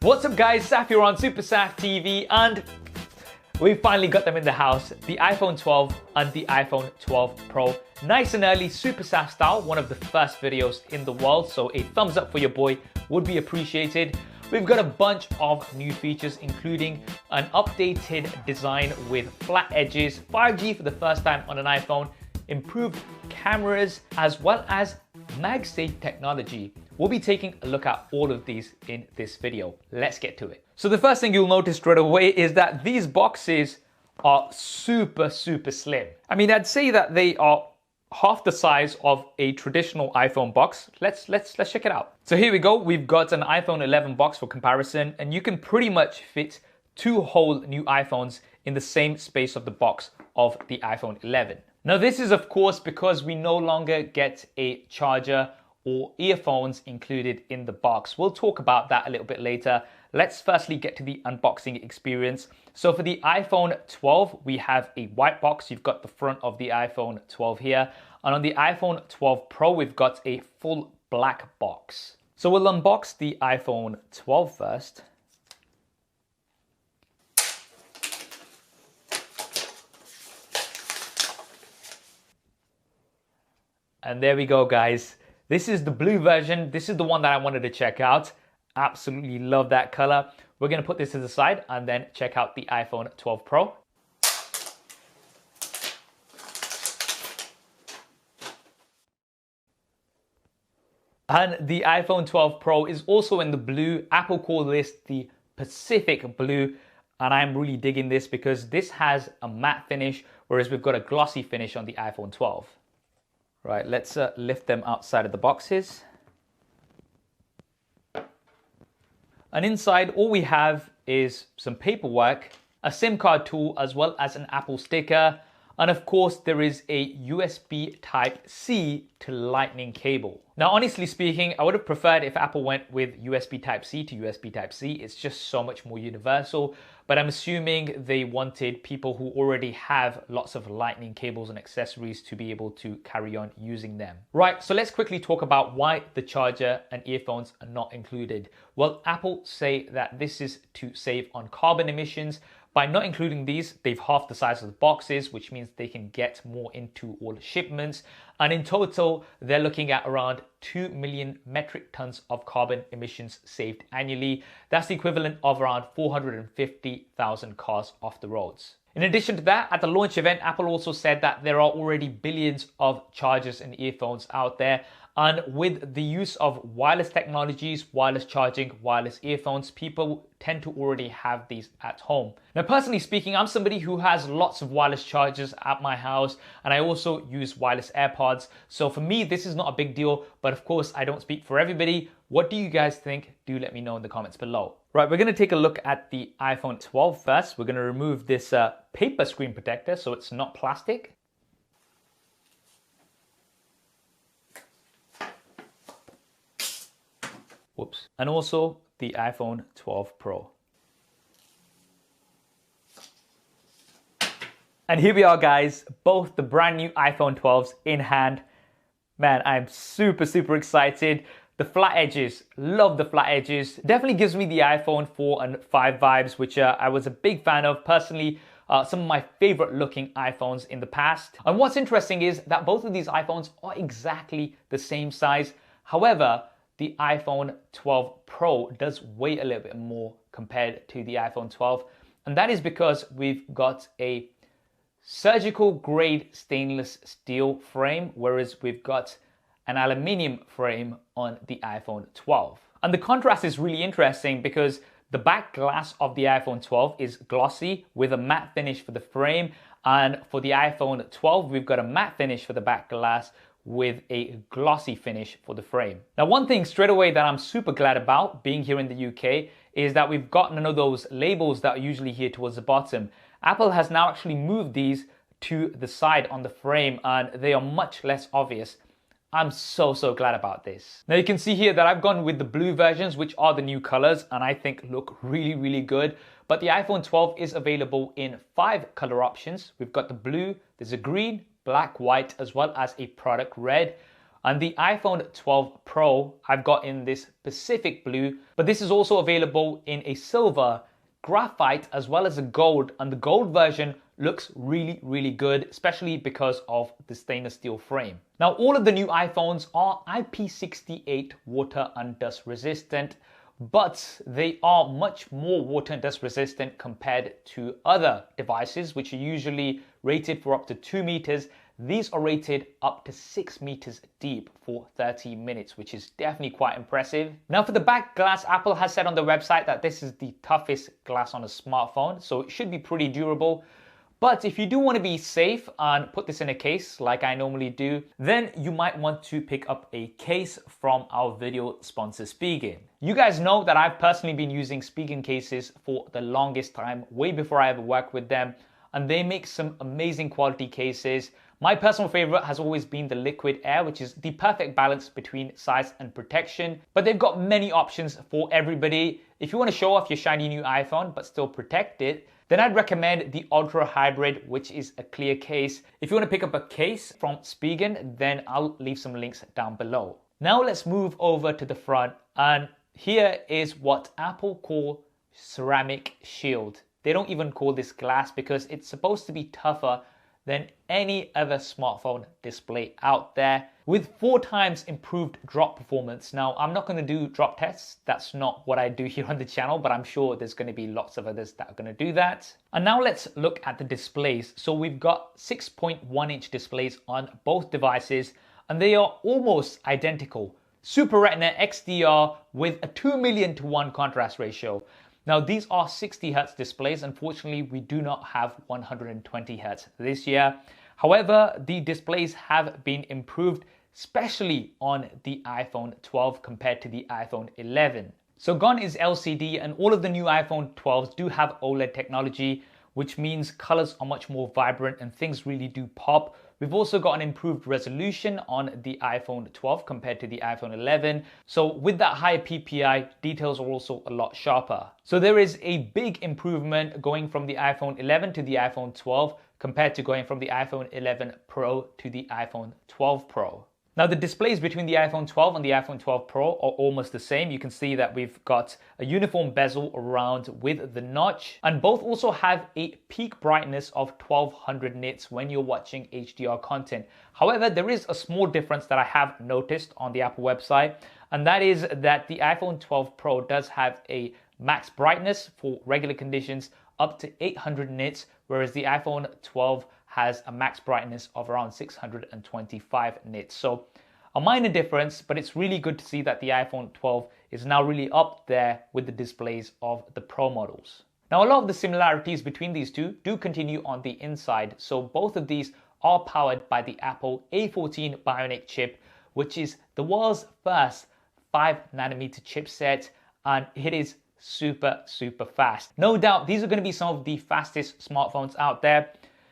What's up guys, Saf here on supersaf TV, and we finally got them in the house. The iPhone 12 and the iPhone 12 Pro. Nice and early, supersaf style, one of the first videos in the world, so a thumbs up for your boy would be appreciated. We've got a bunch of new features, including an updated design with flat edges, 5G for the first time on an iPhone, improved cameras, as well as MagSafe technology. We'll be taking a look at all of these in this video. Let's get to it. So the first thing you'll notice straight away is that these boxes are super slim. I mean, I'd say that they are half the size of a traditional iPhone box. Let's check it out. So here we go. We've got an iPhone 11 box for comparison, and you can pretty much fit two whole new iPhones in the same space of the box of the iPhone 11. Now this is of course because we no longer get a charger or earphones included in the box. We'll talk about that a little bit later. Let's firstly get to the unboxing experience. So for the iPhone 12, we have a white box. You've got the front of the iPhone 12 here. And on the iPhone 12 Pro, we've got a full black box. So we'll unbox the iPhone 12 first. And there we go, guys. This is the blue version. This is the one that I wanted to check out. Absolutely love that color. We're gonna put this to the side and then check out the iPhone 12 Pro. And the iPhone 12 Pro is also in the blue. Apple call this the Pacific blue. And I'm really digging this because this has a matte finish, whereas we've got a glossy finish on the iPhone 12. Right, let's lift them outside of the boxes. And inside, all we have is some paperwork, a SIM card tool, as well as an Apple sticker. And of course, there is a USB Type-C to Lightning cable. Now, honestly speaking, I would have preferred if Apple went with USB Type-C to USB Type-C. It's just so much more universal. But I'm assuming they wanted people who already have lots of Lightning cables and accessories to be able to carry on using them. Right, so let's quickly talk about why the charger and earphones are not included. Well, Apple say that this is to save on carbon emissions. By not including these, they've halved the size of the boxes, which means they can get more into all shipments. And in total, they're looking at around 2 million metric tons of carbon emissions saved annually. That's the equivalent of around 450,000 cars off the roads. In addition to that, at the launch event, Apple also said that there are already billions of chargers and earphones out there. And with the use of wireless technologies, wireless charging, wireless earphones, people tend to already have these at home. Now, personally speaking, I'm somebody who has lots of wireless chargers at my house, and I also use wireless AirPods. So for me, this is not a big deal, but of course, I don't speak for everybody. What do you guys think? Do let me know in the comments below. Right, we're gonna take a look at the iPhone 12 first. We're gonna remove this paper screen protector so it's not plastic. Whoops. And also the iPhone 12 Pro. And here we are, guys, both the brand new iPhone 12s in hand. Man, I'm super excited. The flat edges, love the flat edges. Definitely gives me the iPhone 4 and 5 vibes, which I was a big fan of. Personally, some of my favorite looking iPhones in the past. And what's interesting is that both of these iPhones are exactly the same size. However, the iPhone 12 Pro does weigh a little bit more compared to the iPhone 12. And that is because we've got a surgical grade stainless steel frame, whereas we've got an aluminium frame on the iPhone 12. And the contrast is really interesting because the back glass of the iPhone 12 is glossy with a matte finish for the frame. And for the iPhone 12, we've got a matte finish for the back glass with a glossy finish for the frame. Now, one thing straight away that I'm super glad about being here in the UK is that we've got none of those labels that are usually here towards the bottom. Apple has now actually moved these to the side on the frame, and they are much less obvious. I'm so glad about this. Now you can see here that I've gone with the blue versions, which are the new colors, and I think look really good. But the iPhone 12 is available in 5 color options. We've got the blue, there's a green, black, white, as well as a product red. And the iPhone 12 Pro, I've got in this Pacific blue, but this is also available in a silver, graphite, as well as a gold. And the gold version looks really, really good, especially because of the stainless steel frame. Now, all of the new iPhones are IP68 water and dust resistant, but they are much more water and dust resistant compared to other devices, which are usually rated for up to 2 meters. These are rated up to 6 meters deep for 30 minutes, which is definitely quite impressive. Now, for the back glass, Apple has said on their website that this is the toughest glass on a smartphone, so it should be pretty durable. But if you do want to be safe and put this in a case like I normally do, then you might want to pick up a case from our video sponsor Spigen. You guys know that I've personally been using Spigen cases for the longest time, way before I ever worked with them, and they make some amazing quality cases. My personal favorite has always been the Liquid Air, which is the perfect balance between size and protection. But they've got many options for everybody. If you want to show off your shiny new iPhone but still protect it, then I'd recommend the Ultra Hybrid, which is a clear case. If you want to pick up a case from Spigen, then I'll leave some links down below. Now let's move over to the front, and here is what Apple call ceramic shield. They don't even call this glass because it's supposed to be tougher than any other smartphone display out there, with 4 times improved drop performance. Now, I'm not going to do drop tests. That's not what I do here on the channel, but I'm sure there's going to be lots of others that are going to do that. And now let's look at the displays. So we've got 6.1-inch displays on both devices, and they are almost identical. Super Retina XDR with a 2,000,000:1 contrast ratio. Now, these are 60 Hz displays. Unfortunately, we do not have 120 Hz this year. However, the displays have been improved, especially on the iPhone 12 compared to the iPhone 11. So gone is LCD, and all of the new iPhone 12s do have OLED technology, which means colors are much more vibrant and things really do pop. We've also got an improved resolution on the iPhone 12 compared to the iPhone 11. So with that higher PPI, details are also a lot sharper. So there is a big improvement going from the iPhone 11 to the iPhone 12 compared to going from the iPhone 11 Pro to the iPhone 12 Pro. Now, the displays between the iPhone 12 and the iPhone 12 Pro are almost the same. You can see that we've got a uniform bezel around with the notch, and both also have a peak brightness of 1200 nits when you're watching HDR content. However, there is a small difference that I have noticed on the Apple website, and that is that the iPhone 12 Pro does have a max brightness for regular conditions up to 800 nits, whereas the iPhone 12 has a max brightness of around 625 nits. So a minor difference, but it's really good to see that the iPhone 12 is now really up there with the displays of the Pro models. Now, a lot of the similarities between these two do continue on the inside. So both of these are powered by the Apple A14 Bionic chip, which is the world's first 5nm chipset, and it is super fast. No doubt these are going to be some of the fastest smartphones out there.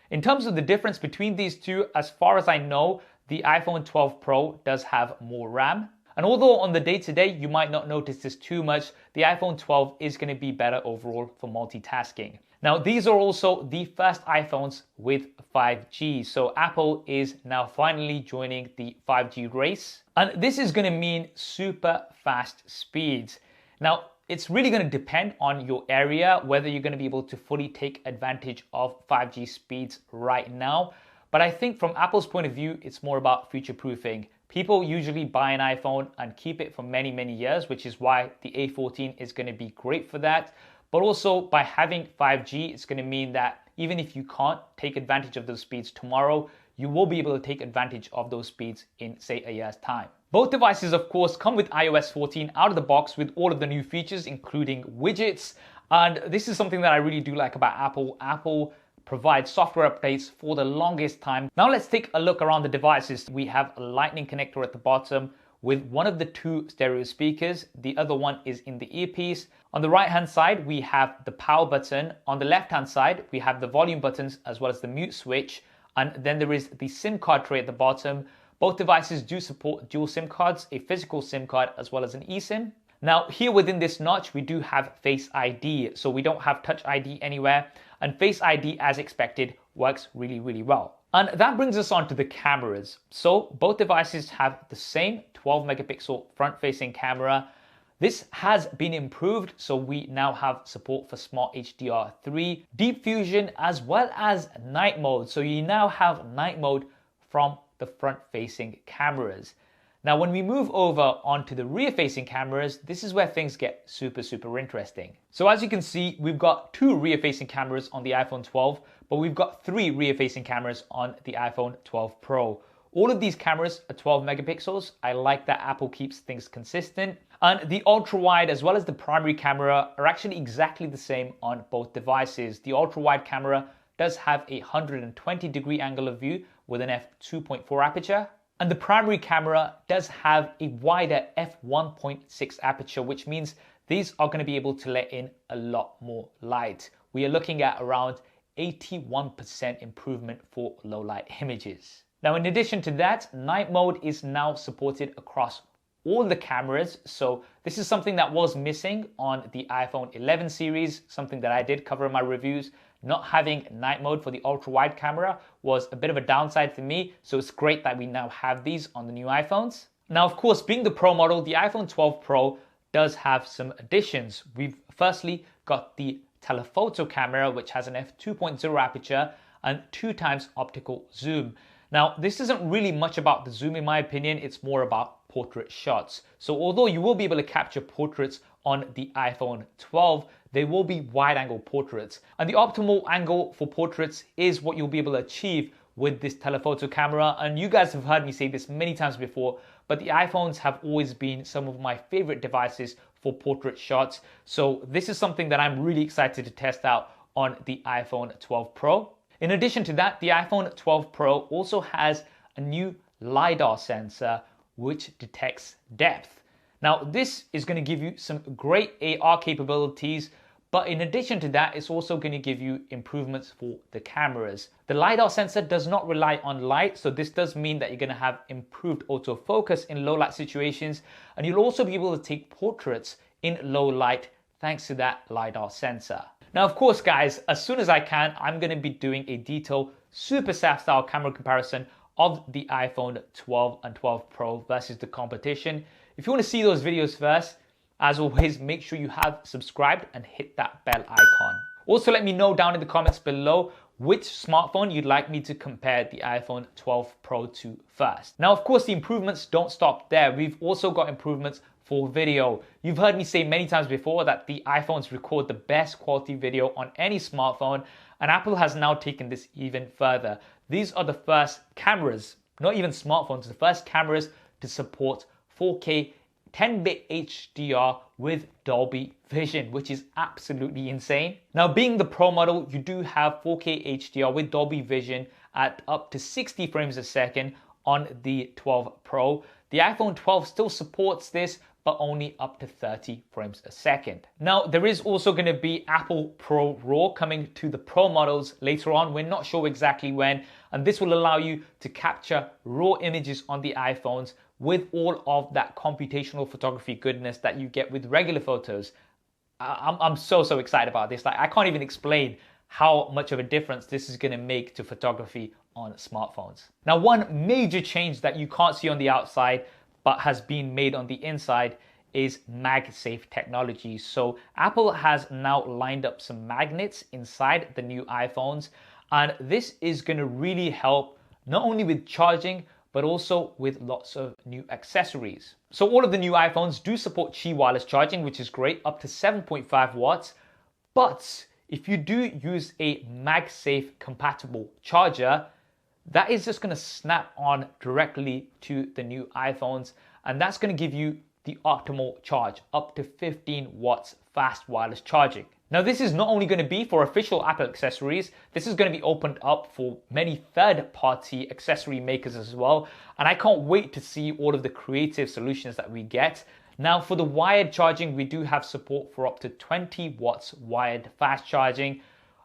In terms of the difference between these two, as far as I know, the iPhone 12 Pro does have more RAM. And although on the day-to-day you might not notice this too much, the iPhone 12 is going to be better overall for multitasking. Now, these are also the first iPhones with 5G. So Apple is now finally joining the 5G race. And this is going to mean super fast speeds. Now, it's really going to depend on your area, whether you're going to be able to fully take advantage of 5G speeds right now. But I think from Apple's point of view, it's more about future-proofing. People usually buy an iPhone and keep it for many, many years, which is why the A14 is going to be great for that. But also by having 5G, it's going to mean that even if you can't take advantage of those speeds tomorrow, you will be able to take advantage of those speeds in, say, a year's time. Both devices, of course, come with iOS 14 out of the box with all of the new features, including widgets. And this is something that I really do like about Apple. Apple provides software updates for the longest time. Now let's take a look around the devices. We have a lightning connector at the bottom with one of the 2 stereo speakers. The other one is in the earpiece. On the right-hand side, we have the power button. On the left-hand side, we have the volume buttons as well as the mute switch. And then there is the SIM card tray at the bottom. Both devices do support dual SIM cards, a physical SIM card as well as an eSIM. Now, here within this notch, we do have Face ID. So we don't have Touch ID anywhere. And Face ID, as expected, works really well. And that brings us on to the cameras. So both devices have the same 12 megapixel front-facing camera. This has been improved, so we now have support for Smart HDR3, Deep Fusion, as well as night mode. So you now have night mode from the front-facing cameras. Now, when we move over onto the rear-facing cameras, this is where things get super interesting. So as you can see, we've got 2 rear-facing cameras on the iPhone 12, but we've got 3 rear-facing cameras on the iPhone 12 Pro. All of these cameras are 12 megapixels. I like that Apple keeps things consistent. And the ultra-wide as well as the primary camera are actually exactly the same on both devices. The ultra-wide camera does have a 120-degree angle of view with an f2.4 aperture. And the primary camera does have a wider f1.6 aperture, which means these are going to be able to let in a lot more light. We are looking at around 81% improvement for low light images. Now, in addition to that, night mode is now supported across all the cameras. So this is something that was missing on the iPhone 11 series, something that I did cover in my reviews. Not having night mode for the ultra wide camera was a bit of a downside for me. So it's great that we now have these on the new iPhones. Now, of course, being the Pro model, the iPhone 12 Pro does have some additions. We've firstly got the telephoto camera, which has an f2.0 aperture and 2 times optical zoom. Now, this isn't really much about the zoom in my opinion, it's more about portrait shots. So although you will be able to capture portraits on the iPhone 12, they will be wide angle portraits. And the optimal angle for portraits is what you'll be able to achieve with this telephoto camera. And you guys have heard me say this many times before, but the iPhones have always been some of my favorite devices for portrait shots. So this is something that I'm really excited to test out on the iPhone 12 Pro. In addition to that, the iPhone 12 Pro also has a new LiDAR sensor which detects depth. Now, this is going to give you some great AR capabilities, but in addition to that, it's also going to give you improvements for the cameras. The LiDAR sensor does not rely on light, so this does mean that you're going to have improved autofocus in low light situations, and you'll also be able to take portraits in low light thanks to that LiDAR sensor. Now, of course, guys, as soon as I can, I'm going to be doing a detailed supersaf style camera comparison of the iPhone 12 and 12 Pro versus the competition. If you want to see those videos first, as always, make sure you have subscribed and hit that bell icon. Also, let me know down in the comments below which smartphone you'd like me to compare the iPhone 12 Pro to first. Now, of course, the improvements don't stop there. We've also got improvements for video. You've heard me say many times before that the iPhones record the best quality video on any smartphone, and Apple has now taken this even further. These are the first cameras, not even smartphones, the first cameras to support 4K 10-bit HDR with Dolby Vision, which is absolutely insane. Now, being the Pro model, you do have 4K HDR with Dolby Vision at up to 60 frames a second on the 12 Pro. The iPhone 12 still supports this, but only up to 30 frames a second. Now, there is also going to be Apple Pro RAW coming to the Pro models later on. We're not sure exactly when, and this will allow you to capture raw images on the iPhones with all of that computational photography goodness that you get with regular photos. I'm so excited about this. Like, I can't even explain how much of a difference this is going to make to photography on smartphones. Now, one major change that you can't see on the outside but has been made on the inside is MagSafe technology. So Apple has now lined up some magnets inside the new iPhones, and this is going to really help not only with charging but also with lots of new accessories. So all of the new iPhones do support Qi wireless charging, which is great, up to 7.5 watts. But if you do use a MagSafe compatible charger, that is just going to snap on directly to the new iPhones, and that's going to give you the optimal charge, up to 15 watts fast wireless charging. Now, this is not only going to be for official Apple accessories, this is going to be opened up for many third-party accessory makers as well, and I can't wait to see all of the creative solutions that we get. Now, for the wired charging, we do have support for up to 20 watts wired fast charging.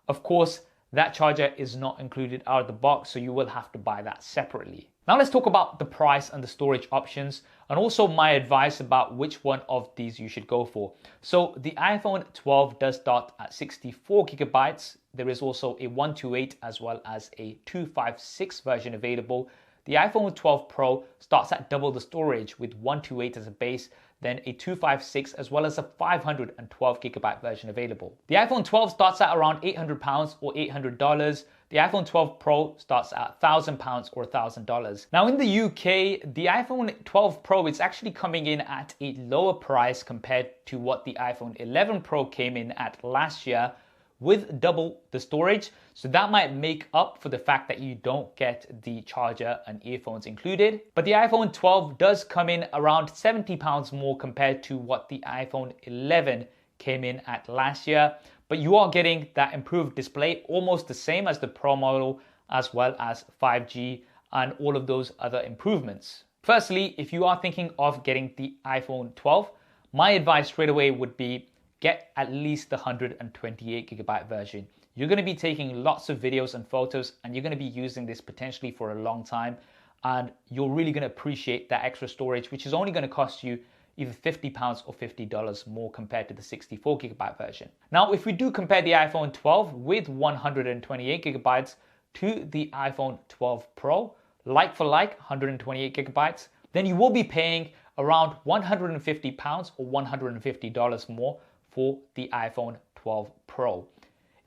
Of course, that charger is not included out of the box, so you will have to buy that separately. Now let's talk about the price and the storage options, and also my advice about which one of these you should go for. So the iPhone 12 does start at 64 gigabytes. There is also a 128 as well as a 256 version available. The iPhone 12 Pro starts at double the storage with 128 as a base, then a 256 as well as a 512 gigabyte version available. The iPhone 12 starts at around £800 or $800. The iPhone 12 Pro starts at £1,000 or $1,000. Now in the UK, the iPhone 12 Pro is actually coming in at a lower price compared to what the iPhone 11 Pro came in at last year, with double the storage. So that might make up for the fact that you don't get the charger and earphones included. But the iPhone 12 does come in around £70 more compared to what the iPhone 11 came in at last year. But you are getting that improved display, almost the same as the Pro model, as well as 5G and all of those other improvements. Firstly, if you are thinking of getting the iPhone 12, my advice straight away would be get at least the 128 gigabyte version. You're going to be taking lots of videos and photos, and you're going to be using this potentially for a long time, and you're really going to appreciate that extra storage, which is only going to cost you either £50 or $50 more compared to the 64 gigabyte version. Now, if we do compare the iPhone 12 with 128 gigabytes to the iPhone 12 Pro, like for like 128 gigabytes, then you will be paying around £150 or $150 more for the iPhone 12 Pro.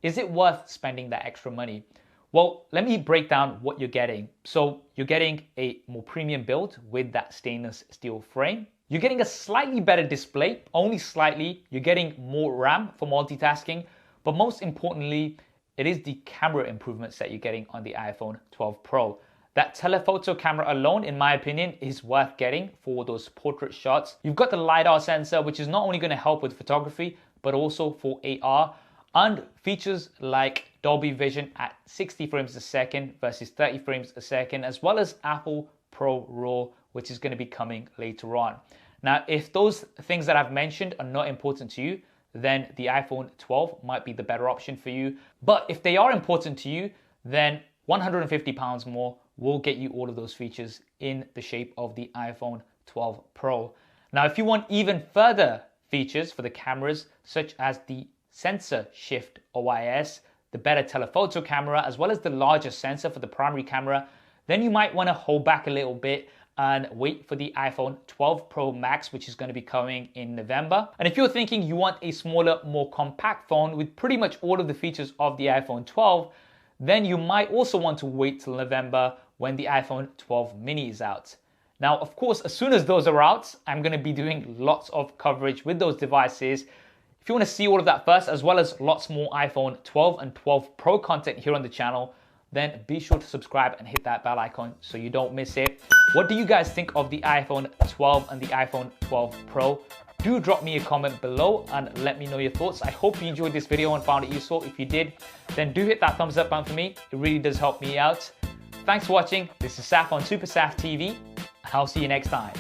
Is it worth spending that extra money? Well, let me break down what you're getting. So you're getting a more premium build with that stainless steel frame. You're getting a slightly better display, only slightly. You're getting more RAM for multitasking, but most importantly, it is the camera improvements that you're getting on the iPhone 12 Pro. That telephoto camera alone, in my opinion, is worth getting for those portrait shots. You've got the LiDAR sensor, which is not only going to help with photography, but also for AR, and features like Dolby Vision at 60 frames a second versus 30 frames a second, as well as Apple Pro RAW, which is going to be coming later on. Now, if those things that I've mentioned are not important to you, then the iPhone 12 might be the better option for you. But if they are important to you, then £150 more will get you all of those features in the shape of the iPhone 12 Pro. Now, if you want even further features for the cameras, such as the sensor shift OIS, the better telephoto camera, as well as the larger sensor for the primary camera, then you might want to hold back a little bit and wait for the iPhone 12 Pro Max, which is going to be coming in November. And if you're thinking you want a smaller, more compact phone with pretty much all of the features of the iPhone 12, then you might also want to wait till November when the iPhone 12 mini is out. Now, of course, as soon as those are out, I'm going to be doing lots of coverage with those devices. If you want to see all of that first, as well as lots more iPhone 12 and 12 Pro content here on the channel, then be sure to subscribe and hit that bell icon so you don't miss it. What do you guys think of the iPhone 12 and the iPhone 12 Pro? Do drop me a comment below and let me know your thoughts. I hope you enjoyed this video and found it useful. If you did, then do hit that thumbs up button for me. It really does help me out. Thanks for watching. This is Saf on supersaf TV, and I'll see you next time.